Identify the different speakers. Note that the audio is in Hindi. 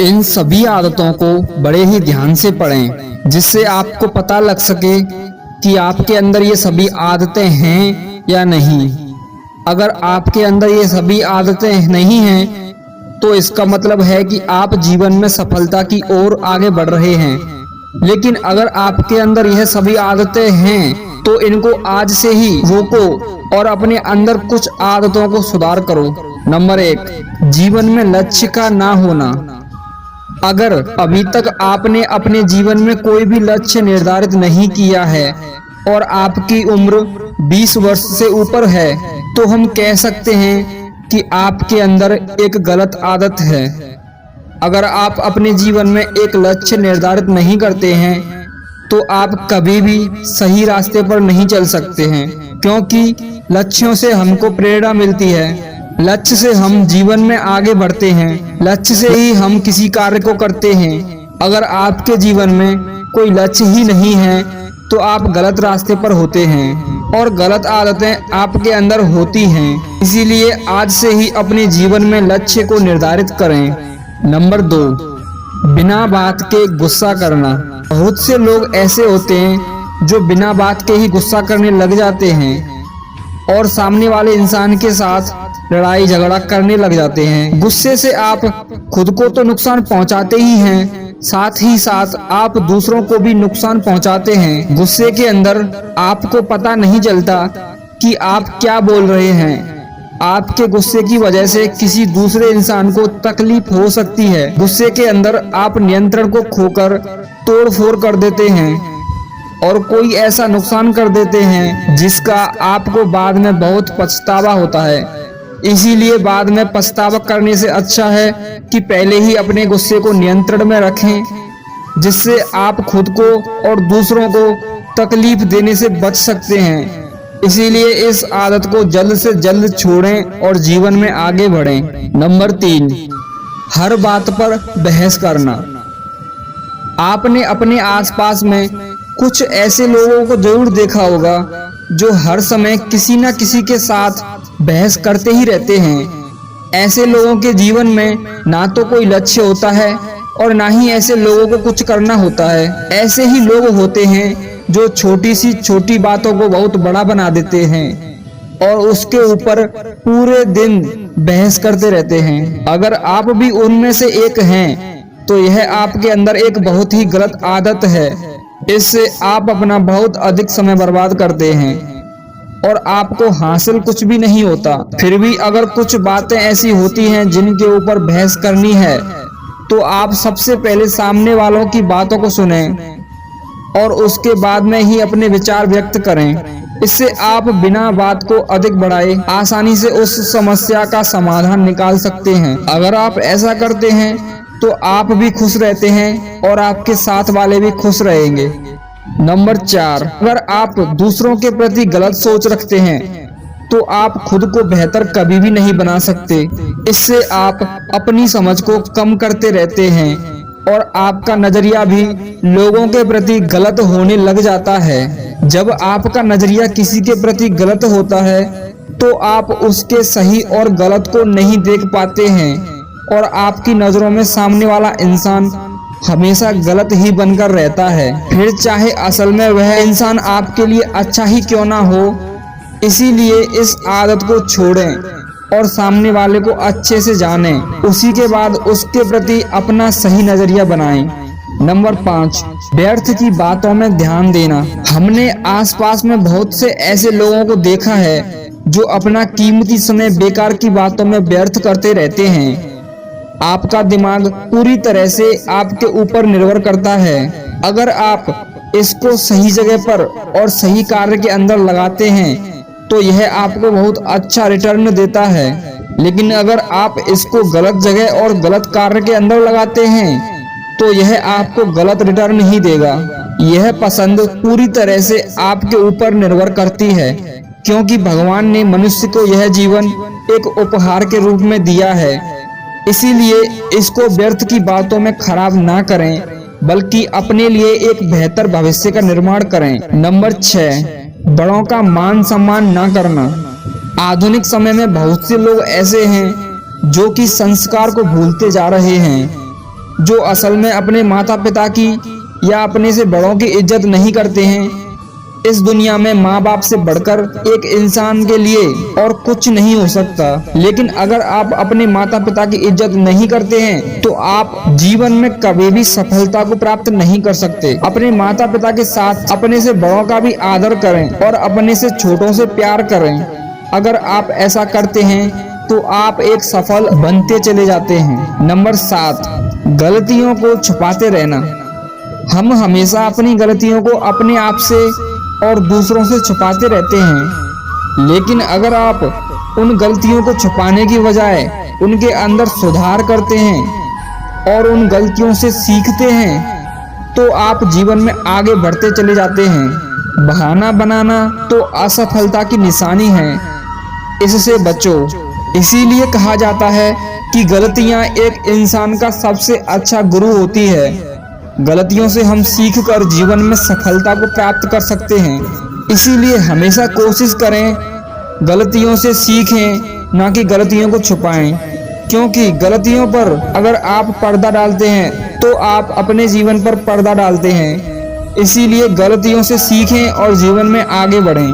Speaker 1: इन सभी आदतों को बड़े ही ध्यान से पढ़ें, जिससे आपको पता लग सके कि आपके अंदर ये सभी आदतें हैं या नहीं। अगर आपके अंदर ये सभी आदतें नहीं हैं तो इसका मतलब है कि आप जीवन में सफलता की ओर आगे बढ़ रहे हैं। लेकिन अगर आपके अंदर यह सभी आदतें हैं तो इनको आज से ही रोको और अपने अंदर कुछ आदतों को सुधार करो। नंबर 1, जीवन में लक्ष्य का ना होना। अगर अभी तक आपने अपने जीवन में कोई भी लक्ष्य निर्धारित नहीं किया है और आपकी उम्र 20 वर्ष से ऊपर है तो हम कह सकते हैं कि आपके अंदर एक गलत आदत है। अगर आप अपने जीवन में एक लक्ष्य निर्धारित नहीं करते हैं तो आप कभी भी सही रास्ते पर नहीं चल सकते हैं, क्योंकि लक्ष्यों से हमको प्रेरणा मिलती है। लक्ष्य से हम जीवन में आगे बढ़ते हैं, लक्ष्य से ही हम किसी कार्य को करते हैं। अगर आपके जीवन में कोई लक्ष्य ही नहीं है तो आप गलत रास्ते पर होते हैं और गलत आदतें आपके अंदर होती हैं। इसीलिए आज से ही अपने जीवन में लक्ष्य को निर्धारित करें। नंबर 2, बिना बात के गुस्सा करना। बहुत से लोग ऐसे होते हैं जो बिना बात के ही गुस्सा करने लग जाते हैं और सामने वाले इंसान के साथ लड़ाई झगड़ा करने लग जाते हैं। गुस्से से आप खुद को तो नुकसान पहुंचाते ही हैं, साथ ही साथ आप दूसरों को भी नुकसान पहुंचाते हैं। गुस्से के अंदर आपको पता नहीं चलता कि आप क्या बोल रहे हैं। आपके गुस्से की वजह से किसी दूसरे इंसान को तकलीफ हो सकती है। गुस्से के अंदर आप नियंत्रण को खोकर तोड़ फोड़ कर देते हैं और कोई ऐसा नुकसान कर देते हैं जिसका आपको बाद में बहुत पछतावा होता है। इसीलिए बाद में पछतावा करने से अच्छा है कि पहले ही अपने गुस्से को नियंत्रण में रखें, जिससे आप खुद को और दूसरों को तकलीफ देने से बच सकते हैं। इसीलिए इस आदत को जल्द से जल्द छोड़ें और जीवन में आगे बढ़ें। नंबर 3, हर बात पर बहस करना। आपने अपने आसपास में कुछ ऐसे लोगों को जरूर देखा होगा जो हर समय किसी न किसी के साथ बहस करते ही रहते हैं। ऐसे लोगों के जीवन में ना तो कोई लक्ष्य होता है और ना ही ऐसे लोगों को कुछ करना होता है। ऐसे ही लोग होते हैं जो छोटी सी छोटी बातों को बहुत बड़ा बना देते हैं और उसके ऊपर पूरे दिन बहस करते रहते हैं। अगर आप भी उनमें से एक हैं तो यह आपके अंदर एक बहुत ही गलत आदत है। इससे आप अपना बहुत अधिक समय बर्बाद करते हैं और आपको हासिल कुछ भी नहीं होता। फिर भी अगर कुछ बातें ऐसी होती हैं जिनके ऊपर बहस करनी है तो आप सबसे पहले सामने वालों की बातों को सुनें और उसके बाद में ही अपने विचार व्यक्त करें। इससे आप बिना बात को अधिक बढ़ाए आसानी से उस समस्या का समाधान निकाल सकते हैं। अगर आप ऐसा करते हैं तो आप भी खुश रहते हैं और आपके साथ वाले भी खुश रहेंगे। नंबर 4, अगर आप दूसरों के प्रति गलत सोच रखते हैं तो आप खुद को बेहतर कभी भी नहीं बना सकते। इससे आप अपनी समझ को कम करते रहते हैं और आपका नजरिया भी लोगों के प्रति गलत होने लग जाता है। जब आपका नजरिया किसी के प्रति गलत होता है तो आप उसके सही और गलत को नहीं देख पाते हैं और आपकी नजरों में सामने वाला इंसान हमेशा गलत ही बनकर रहता है, फिर चाहे असल में वह इंसान आपके लिए अच्छा ही क्यों ना हो। इसीलिए इस आदत को छोड़ें और सामने वाले को अच्छे से जानें, उसी के बाद उसके प्रति अपना सही नजरिया बनाएं। नंबर 5, व्यर्थ की बातों में ध्यान देना। हमने आसपास में बहुत से ऐसे लोगों को देखा है जो अपना कीमती समय बेकार की बातों में व्यर्थ करते रहते हैं। आपका दिमाग पूरी तरह से आपके ऊपर निर्भर करता है। अगर आप इसको सही जगह पर और सही कार्य के अंदर लगाते हैं तो यह आपको बहुत अच्छा रिटर्न देता है। लेकिन अगर आप इसको गलत जगह और गलत कार्य के अंदर लगाते हैं तो यह आपको गलत रिटर्न ही देगा। यह पसंद पूरी तरह से आपके ऊपर निर्भर करती है, क्योंकि भगवान ने मनुष्य को यह जीवन एक उपहार के रूप में दिया है। इसीलिए इसको व्यर्थ की बातों में खराब ना करें, बल्कि अपने लिए एक बेहतर भविष्य का निर्माण करें। नंबर 6, बड़ों का मान सम्मान ना करना। आधुनिक समय में बहुत से लोग ऐसे हैं जो कि संस्कार को भूलते जा रहे हैं। जो असल में अपने माता पिता की या अपने से बड़ों की इज्जत नहीं करते हैं। इस दुनिया में माँ बाप से बढ़कर एक इंसान के लिए और कुछ नहीं हो सकता। लेकिन अगर आप अपने माता पिता की इज्जत नहीं करते हैं तो आप जीवन में कभी भी सफलता को प्राप्त नहीं कर सकते। अपने माता पिता के साथ अपने से बड़ों का भी आदर करें और अपने से छोटों से प्यार करें। अगर आप ऐसा करते हैं तो आप एक सफल बनते चले जाते हैं। नंबर 7, गलतियों को छुपाते रहना। हम हमेशा अपनी गलतियों को अपने आप से और दूसरों से छुपाते रहते हैं। लेकिन अगर आप उन गलतियों को छुपाने की बजाय उनके अंदर सुधार करते हैं और उन गलतियों से सीखते हैं तो आप जीवन में आगे बढ़ते चले जाते हैं। बहाना बनाना तो असफलता की निशानी है, इससे बचो। इसीलिए कहा जाता है कि गलतियां एक इंसान का सबसे अच्छा गुरु होती है। गलतियों से हम सीखकर जीवन में सफलता को प्राप्त कर सकते हैं। इसीलिए हमेशा कोशिश करें गलतियों से सीखें, ना कि गलतियों को छुपाएं। क्योंकि गलतियों पर अगर आप पर्दा डालते हैं तो आप अपने जीवन पर पर्दा डालते हैं। इसीलिए गलतियों से सीखें और जीवन में आगे बढ़ें।